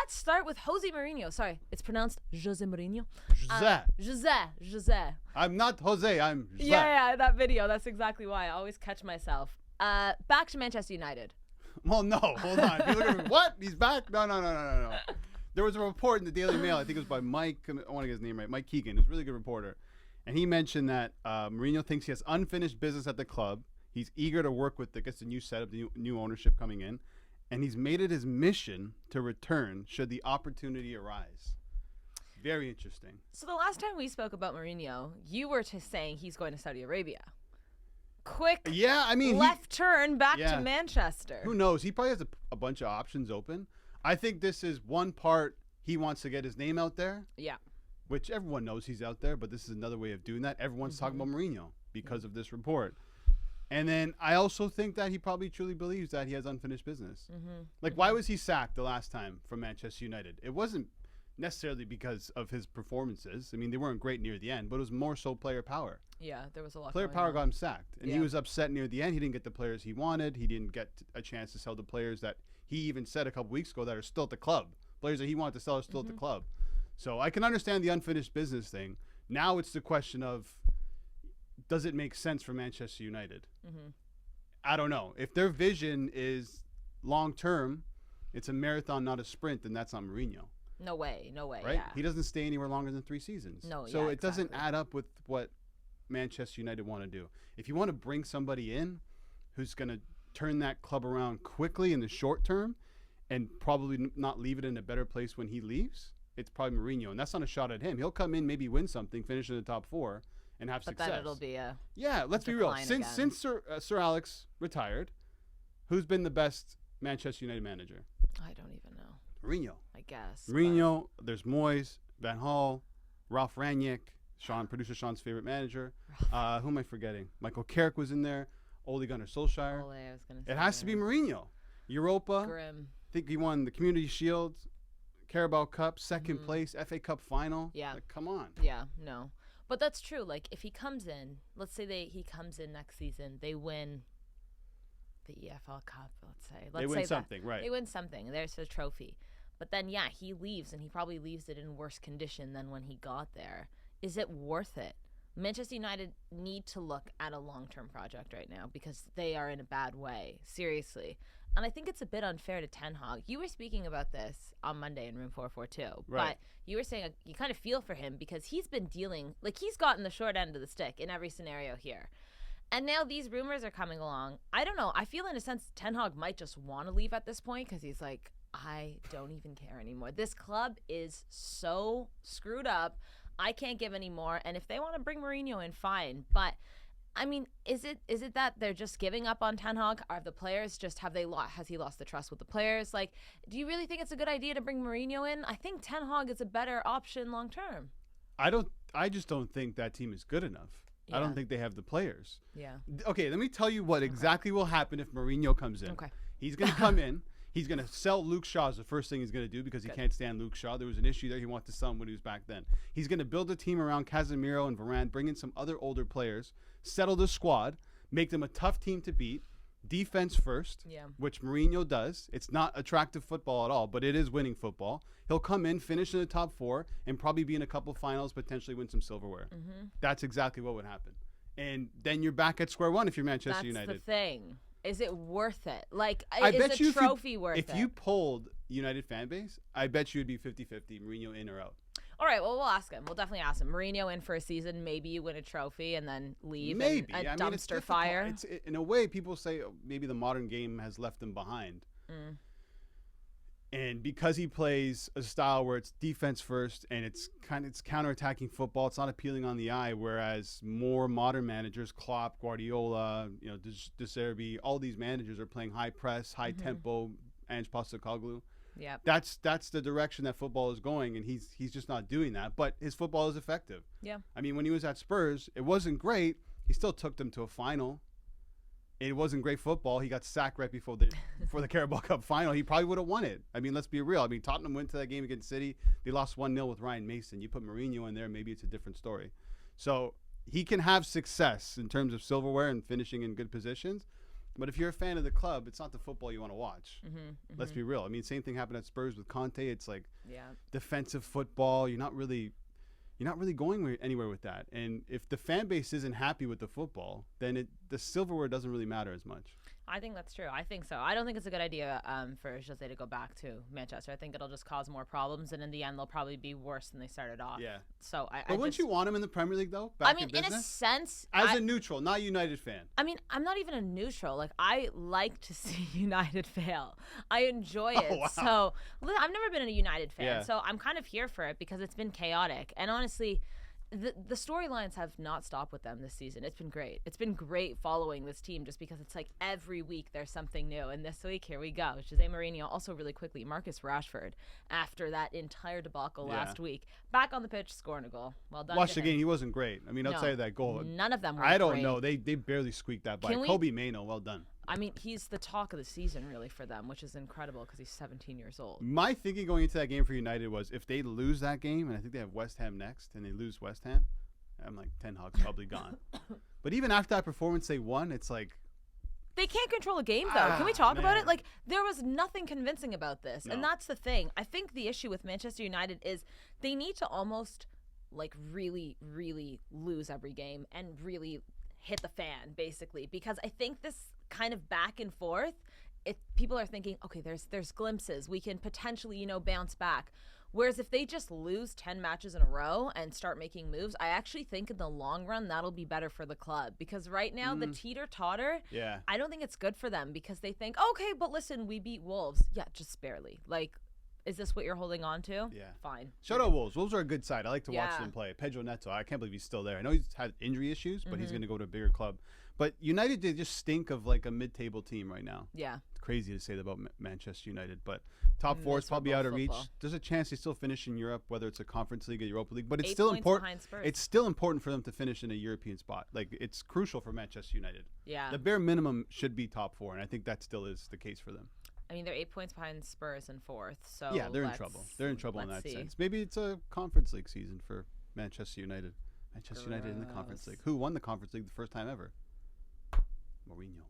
let's start with Jose Mourinho. Sorry, it's pronounced Jose Mourinho. Jose. I'm not Jose. I'm Jose. Yeah, that video. That's exactly why. I always catch myself. Back to Manchester United. Well, no, hold on. If you look at me, what? He's back? No. There was a report in the Daily Mail. I think it was by Mike. I want to get his name right. Mike Keegan. He's a really good reporter. And he mentioned that Mourinho thinks he has unfinished business at the club. He's eager to work with, I guess, the new setup, the new ownership coming in. And he's made it his mission to return should the opportunity arise. Very interesting. So the last time we spoke about Mourinho, you were saying he's going to Saudi Arabia. Quick left turn back to Manchester. Who knows? He probably has a bunch of options open. I think this is one part he wants to get his name out there. Yeah. Which everyone knows he's out there, but this is another way of doing that. Everyone's talking about Mourinho because of this report. And then I also think that he probably truly believes that he has unfinished business. Why was he sacked the last time from Manchester United? It wasn't necessarily because of his performances. I mean, they weren't great near the end, but it was more so player power. Yeah, there was a lot. Player power got him sacked, and he was upset near the end. He didn't get the players he wanted. He didn't get a chance to sell the players that he even said a couple weeks ago that are still at the club. Players that he wanted to sell are still at the club. So I can understand the unfinished business thing. Now it's the question of, does it make sense for Manchester United? I don't know. If their vision is long-term, it's a marathon, not a sprint, then that's not Mourinho. No way. Right? Yeah. He doesn't stay anywhere longer than 3 seasons. So it doesn't add up with what Manchester United want to do. If you want to bring somebody in who's going to turn that club around quickly in the short term and probably not leave it in a better place when he leaves, it's probably Mourinho. And that's not a shot at him. He'll come in, maybe win something, finish in the top 4, and have success. But then it'll be let's be real. Since Sir Alex retired, who's been the best Manchester United manager? I don't even know. Mourinho. I guess. Mourinho. There's Moyes, Van Gaal, Ralph Rangnick, producer Sean's favorite manager. Who am I forgetting? Michael Carrick was in there. Ole Gunnar Solskjaer. I was gonna say it has to be Mourinho. Europa. Grim. I think he won the Community Shield, Carabao Cup, second place, FA Cup final. Yeah. Come on. Yeah, no. But that's true. If he comes in, let's say he comes in next season, they win the EFL Cup, let's say. They win something, right. They win something. There's a trophy. But then, he leaves, and he probably leaves it in worse condition than when he got there. Is it worth it? Manchester United need to look at a long-term project right now because they are in a bad way, seriously. And I think it's a bit unfair to Ten Hag. You were speaking about this on Monday in Room 442, but you were saying you kind of feel for him because he's been dealing, he's gotten the short end of the stick in every scenario here. And now these rumors are coming along. I don't know. I feel in a sense Ten Hag might just want to leave at this point because he's like, I don't even care anymore. This club is so screwed up. I can't give any more. And if they want to bring Mourinho in, fine. But I mean, is it that they're just giving up on Ten Hag? Are the players has he lost the trust with the players? Do you really think it's a good idea to bring Mourinho in? I think Ten Hag is a better option long term. I just don't think that team is good enough. Yeah. I don't think they have the players. Yeah. Okay, let me tell you what exactly will happen if Mourinho comes in. Okay. He's going to come in. He's going to sell Luke Shaw is the first thing he's going to do because he can't stand Luke Shaw. There was an issue there. He wanted to sell him when he was back then. He's going to build a team around Casemiro and Varane, bring in some other older players, settle the squad, make them a tough team to beat, defense first, which Mourinho does. It's not attractive football at all, but it is winning football. He'll come in, finish in the top 4, and probably be in a couple finals, potentially win some silverware. That's exactly what would happen. And then you're back at square one if you're Manchester United. That's the thing. Is it worth it? I bet is a trophy worth it? If you polled United fan base, I bet you would be 50-50, Mourinho in or out. All right, well, we'll ask him. We'll definitely ask him. Mourinho in for a season, maybe you win a trophy and then leave. Maybe. A dumpster fire. In a way, people say maybe the modern game has left him behind. And because he plays a style where it's defense first and it's counterattacking football, it's not appealing on the eye. Whereas more modern managers, Klopp, Guardiola, De Zerbi, all these managers are playing high press, high tempo. Ange Postecoglou. Yeah, that's the direction that football is going, and he's just not doing that. But his football is effective. Yeah, I mean, when he was at Spurs, it wasn't great. He still took them to a final. It wasn't great football. He got sacked right before the Carabao Cup final. He probably would have won it. I mean, let's be real. I mean, Tottenham went to that game against City. They lost 1-0 with Ryan Mason. You put Mourinho in there, maybe it's a different story. So he can have success in terms of silverware and finishing in good positions, But if you're a fan of the club, it's not the football you want to watch. Let's be real. I mean, same thing happened at Spurs with Conte. It's like defensive football. You're not really going anywhere with that. And if the fan base isn't happy with the football, then the silverware doesn't really matter as much. I think that's true. I think so. I don't think it's a good idea for Jose to go back to Manchester. I think it'll just cause more problems, and in the end, they'll probably be worse than they started off. Yeah. So But wouldn't you want him in the Premier League, though? I mean, in a sense. As a neutral, not a United fan. I mean, I'm not even a neutral. Like, I like to see United fail. I enjoy it. Oh, wow. So, I've never been a United fan, so I'm kind of here for it because it's been chaotic. And honestly, the storylines have not stopped with them this season. It's been great. It's been great following this team just because it's like every week there's something new. And this week, here we go. Jose Mourinho, also really quickly, Marcus Rashford, after that entire debacle last week, back on the pitch, scoring a goal. Well done. Watch the game. He wasn't great. I mean, outside of that goal. None of them were I don't great. know. They barely squeaked that by. Kobe Mainoo, well done. I mean, he's the talk of the season, really, for them, which is incredible because he's 17 years old. My thinking going into that game for United was if they lose that game, and I think they have West Ham next, and they lose West Ham, I'm like, Ten Hag's probably gone. But even after that performance they won, it's like... They can't control a game, though. Can we talk about it? Like, there was nothing convincing about this. No. And that's the thing. I think the issue with Manchester United is they need to almost, like, really, really lose every game and really hit the fan, basically. Because I think this kind of back and forth, people are thinking, okay, there's glimpses. We can potentially, bounce back. Whereas if they just lose 10 matches in a row and start making moves, I actually think in the long run that'll be better for the club. Because right now, the teeter-totter, I don't think it's good for them because they think, okay, but listen, we beat Wolves. Yeah, just barely. Like, is this what you're holding on to? Yeah. Fine. Shout out Wolves. Wolves are a good side. I like to watch them play. Pedro Neto, I can't believe he's still there. I know he's had injury issues, but he's going to go to a bigger club. But United, they just stink of like a mid-table team right now. Yeah. It's crazy to say that about Manchester United, but top four is probably out of reach. There's a chance they still finish in Europe, whether it's a Conference League or Europa League, but it's still important. It's still important for them to finish in a European spot. Like, it's crucial for Manchester United. Yeah. The bare minimum should be top four, and I think that still is the case for them. I mean, they're 8 points behind Spurs in fourth, so yeah, they're in trouble. They're in trouble in that sense. Maybe it's a Conference League season for Manchester United. Manchester United in the Conference League. Who won the Conference League the first time ever? Mourinho.